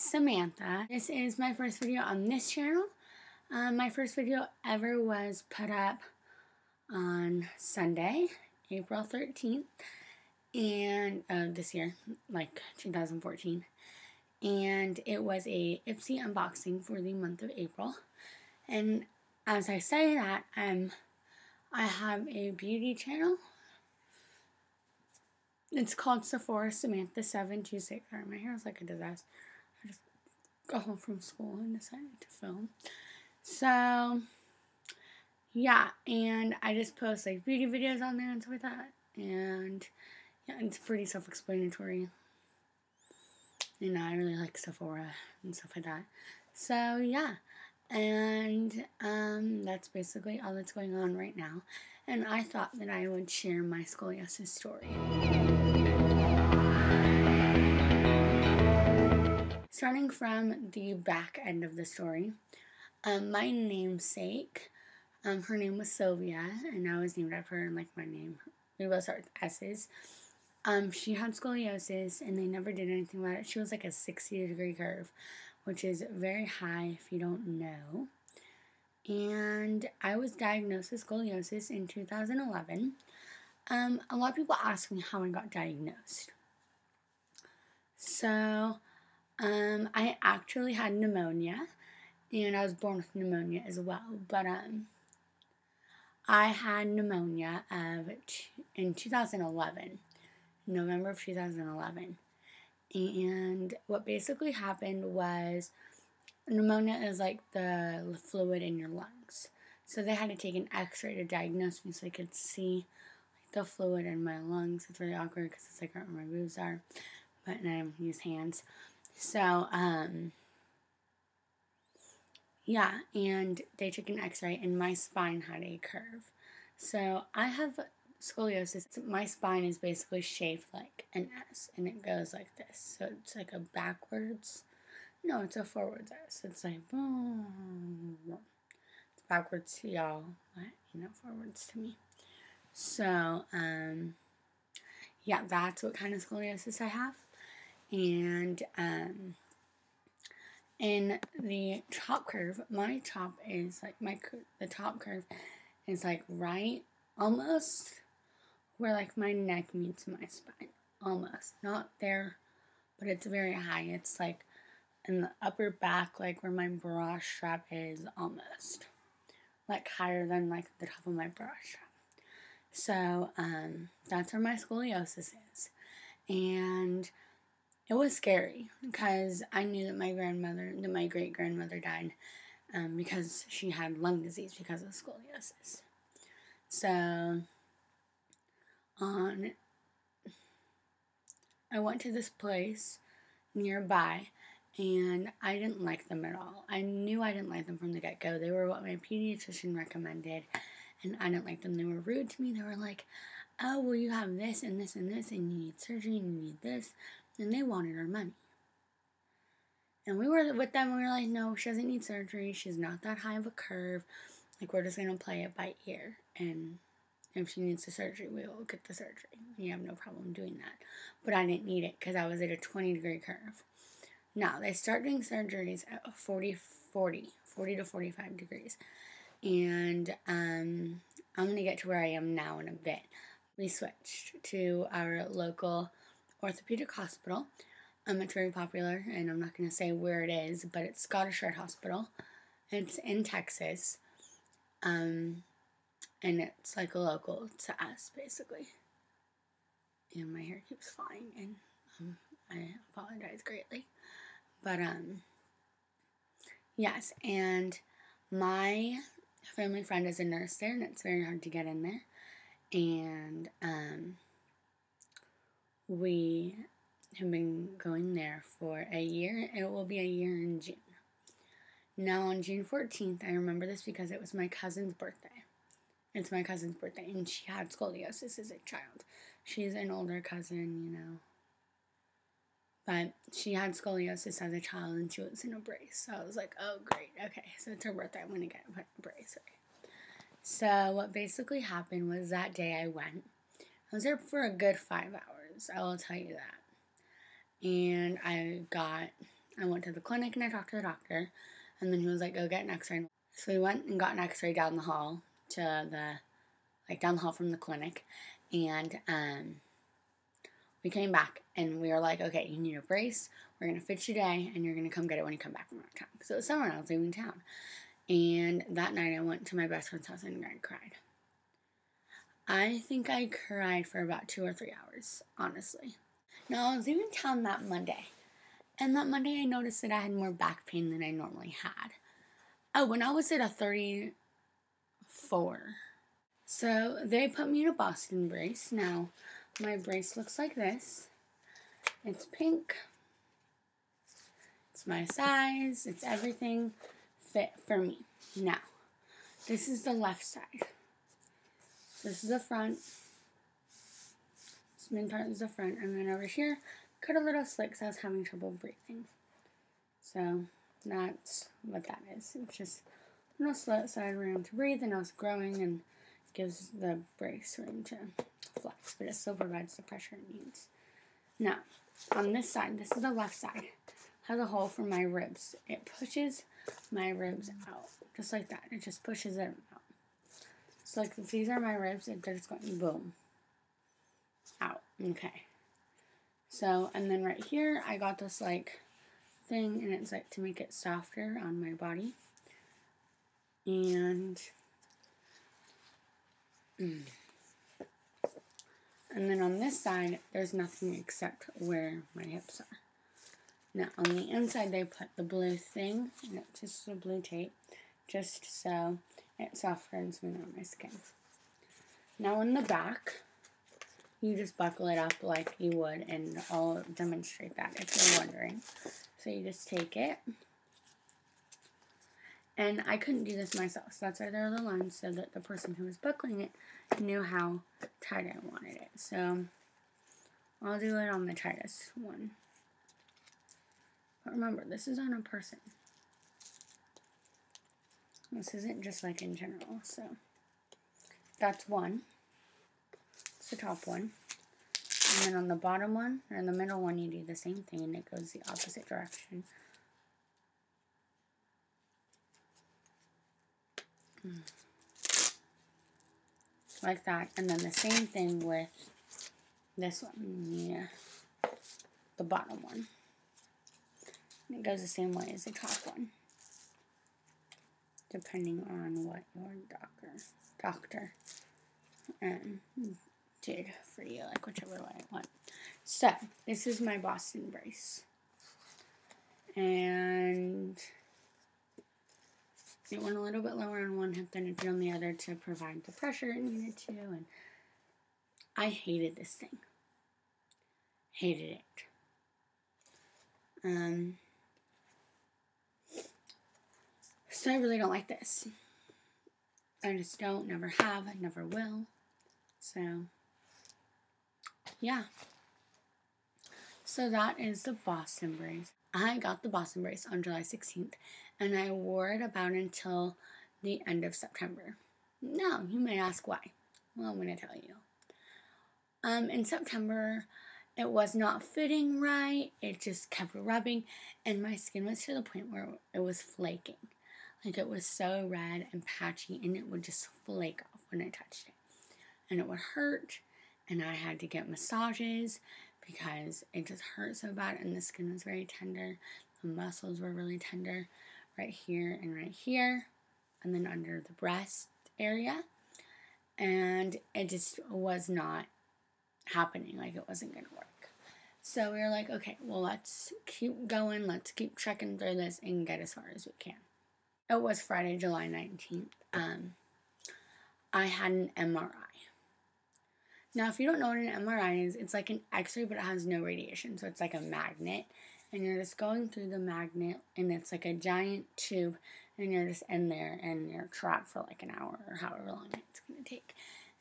is Samantha. This is my first video on this channel. My first video ever was put up on Sunday, April 13th, and this year, like 2014. And it was a Ipsy unboxing for the month of April. And as I say that, I have a beauty channel. It's called Sephora Samantha 726. My hair is like a disaster. I just got home from school and decided to film. So, yeah, and I just post like beauty videos on there and stuff like that. And yeah, it's pretty self-explanatory. And I really like Sephora and stuff like that. So, yeah. And that's basically all that's going on right now. And I thought that I would share my scoliosis story. Starting from the back end of the story, my namesake, her name was Sylvia, and I was named after her like my name. We both start with S's. She had scoliosis, and they never did anything about it. She was like a 60-degree curve, which is very high if you don't know. And I was diagnosed with scoliosis in 2011. A lot of people ask me how I got diagnosed. So, I actually had pneumonia, and I was born with pneumonia as well. But I had pneumonia in 2011, November of 2011. And what basically happened was, pneumonia is like the fluid in your lungs. So they had to take an x-ray to diagnose me so they could see like, the fluid in my lungs. It's really awkward because it's like right where my boobs are. But I use hands. So, yeah, and they took an x-ray and my spine had a curve. So I have scoliosis. My spine is basically shaped like an S, and it goes like this. So it's like a backwards. No, it's a forwards S. It's like boom. It's backwards to y'all, but forwards to me. So yeah, that's what kind of scoliosis I have. And in the top curve, my top is like the top curve is like right almost where like my neck meets my spine. Almost. Not there, but it's very high. It's like in the upper back, like where my bra strap is, almost. Like higher than like the top of my bra strap. So, that's where my scoliosis is. And it was scary because I knew that my great-grandmother died because she had lung disease because of scoliosis. So, I went to this place nearby, and I didn't like them at all. I knew I didn't like them from the get-go. They were what my pediatrician recommended, and I didn't like them. They were rude to me. They were like, oh, well, you have this and this and this, and you need surgery, and you need this. And they wanted our money. And we were with them, we were like, no, she doesn't need surgery. She's not that high of a curve. Like, we're just going to play it by ear. And if she needs the surgery, we will get the surgery. We have no problem doing that. But I didn't need it because I was at a 20-degree curve. Now, they start doing surgeries at 40 to 45 degrees. And I'm going to get to where I am now in a bit. We switched to our local orthopedic hospital. It's very popular, and I'm not going to say where it is, but it's Scottish Rite Hospital. It's in Texas. And it's like a local to us, basically. And my hair keeps flying, and I apologize greatly. But, yes, and my family friend is a nurse there, and it's very hard to get in there. And, we have been going there for a year. It will be a year in June. Now, on June 14th, I remember this because it was my cousin's birthday. It's my cousin's birthday, and she had scoliosis as a child. She's an older cousin, But she had scoliosis as a child, and she was in a brace. So I was like, oh, great. Okay, so it's her birthday. I'm going to get a brace. Okay. So what basically happened was that day I went. I was there for a good 5 hours. I will tell you that. And I got I went to the clinic and I talked to the doctor, and then he was like, go get an x-ray. So we went and got an x-ray down the hall down the hall from the clinic, and we came back and we were like, okay, you need a brace, we're going to fix you today, and you're going to come get it when you come back from out of town. So it was summer and I was leaving town. And that night I went to my best friend's house and I cried. I think I cried for about 2 or 3 hours, honestly. Now, I was leaving town that Monday. And that Monday I noticed that I had more back pain than I normally had. Oh, when I was at a 34. So they put me in a Boston brace. Now, my brace looks like this. It's pink. It's my size. It's everything fit for me. Now, this is the left side. This is the front. This main part is the front. And then over here, cut a little slit because I was having trouble breathing. So, that's what that is. It's just a little slit so I had room to breathe, and I was growing, and gives the brace room to flex, but it still provides the pressure it needs. Now, on this side, this is the left side, has a hole for my ribs. It pushes my ribs out, just like that. It just pushes it out. So, like, if these are my ribs, they're just going boom, out. Okay. So, and then right here, I got this, like, thing, and it's, like, to make it softer on my body. And then on this side, there's nothing except where my hips are. Now, on the inside, they put the blue thing, just the blue tape, just so it softens me on my skin. Now, in the back, you just buckle it up like you would, and I'll demonstrate that if you're wondering. So you just take it. And I couldn't do this myself, so that's why there are the lines, so that the person who was buckling it knew how tight I wanted it. So I'll do it on the tightest one. But remember, this is on a person. This isn't just like in general, so that's one. It's the top one. And then on the bottom one, or in the middle one, you do the same thing, and it goes the opposite direction. Like that, and then the same thing with this one, yeah, the bottom one. And it goes the same way as the top one, depending on what your doctor did for you, like whichever way I want. So, this is my Boston brace. And it went a little bit lower on one hip than it did on the other to provide the pressure it needed to, and I hated this thing. Hated it. So I really don't like this. I just don't, never have, I never will. So, yeah. So that is the Boston brace. I got the Boston brace on July 16th, and I wore it about until the end of September. Now, you may ask why. Well, I'm going to tell you. In September, it was not fitting right. It just kept rubbing, and my skin was to the point where it was flaking. Like, it was so red and patchy, and it would just flake off when I touched it. And it would hurt, and I had to get massages because it just hurt so bad, and the skin was very tender. The muscles were really tender right here, and then under the breast area. And it just was not happening. Like, it wasn't going to work. So we were like, okay, well, let's keep going. Let's keep checking through this and get as far as we can. It was Friday, July 19th. I had an MRI. Now, if you don't know what an MRI is, it's like an x-ray, but it has no radiation. So it's like a magnet, and you're just going through the magnet, and it's like a giant tube, and you're just in there, and you're trapped for like an hour or however long it's going to take.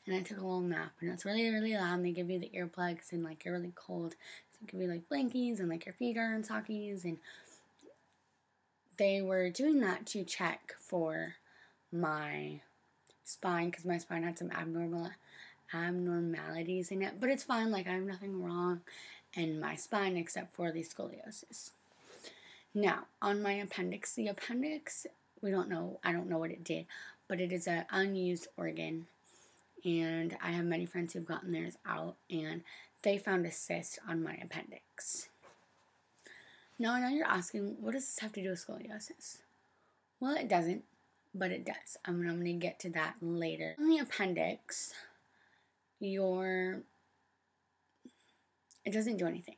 And I took a little nap, and it's really, really loud, and they give you the earplugs, and like you're really cold. So they give you like blankies, and like your feet are in sockies, and they were doing that to check for my spine, because my spine had some abnormalities in it, but it's fine. Like, I have nothing wrong in my spine except for the scoliosis. Now, on my appendix, the appendix, I don't know what it did, but it is an unused organ, and I have many friends who've gotten theirs out, and they found a cyst on my appendix. Now, I know you're asking, what does this have to do with scoliosis? Well, it doesn't, but it does. I'm going to get to that later. On the appendix, it doesn't do anything.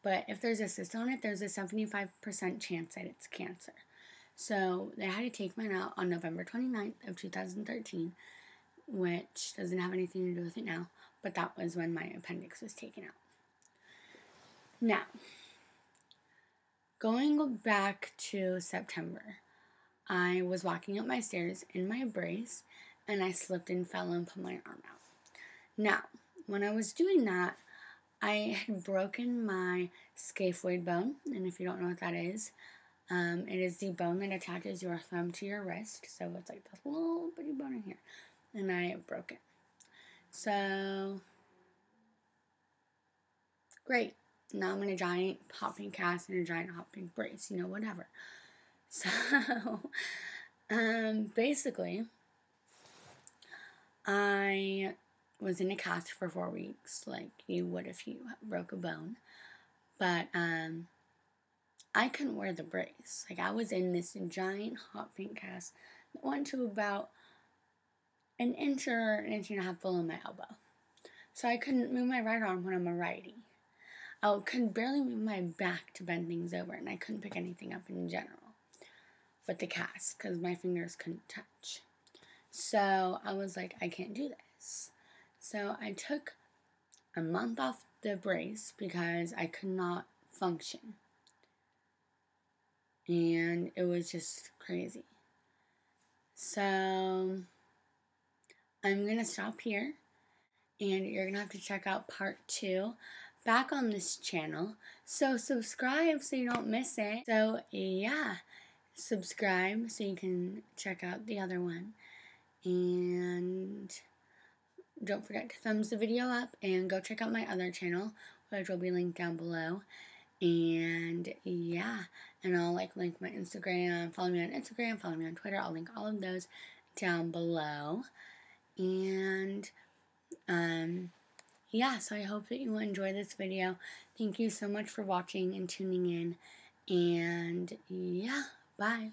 But if there's a cyst on it, there's a 75% chance that it's cancer. So they had to take mine out on November 29th of 2013, which doesn't have anything to do with it now, but that was when my appendix was taken out. Now, going back to September, I was walking up my stairs in my brace, and I slipped and fell and put my arm out. Now, when I was doing that, I had broken my scaphoid bone, and if you don't know what that is, it is the bone that attaches your thumb to your wrist, so it's like this little bitty bone in here, and I broke it. So, great. Now I'm in a giant hopping cast and a giant hopping brace, whatever. So, basically, I was in a cast for 4 weeks, like you would if you broke a bone. But, I couldn't wear the brace. Like, I was in this giant hot pink cast that went to about an inch or an inch and a half below my elbow. So I couldn't move my right arm when I'm a righty. I could barely move my back to bend things over, and I couldn't pick anything up in general with the cast because my fingers couldn't touch. So I was like, I can't do this. So I took a month off the brace because I could not function. And it was just crazy. So I'm going to stop here, and you're going to have to check out part 2 back on this channel. So subscribe so you don't miss it. So yeah, subscribe so you can check out the other one. And don't forget to thumbs the video up and go check out my other channel, which will be linked down below. And yeah, and I'll link my Instagram, follow me on Instagram, follow me on Twitter. I'll link all of those down below. And yeah, so I hope that you will enjoy this video. Thank you so much for watching and tuning in. And yeah, bye.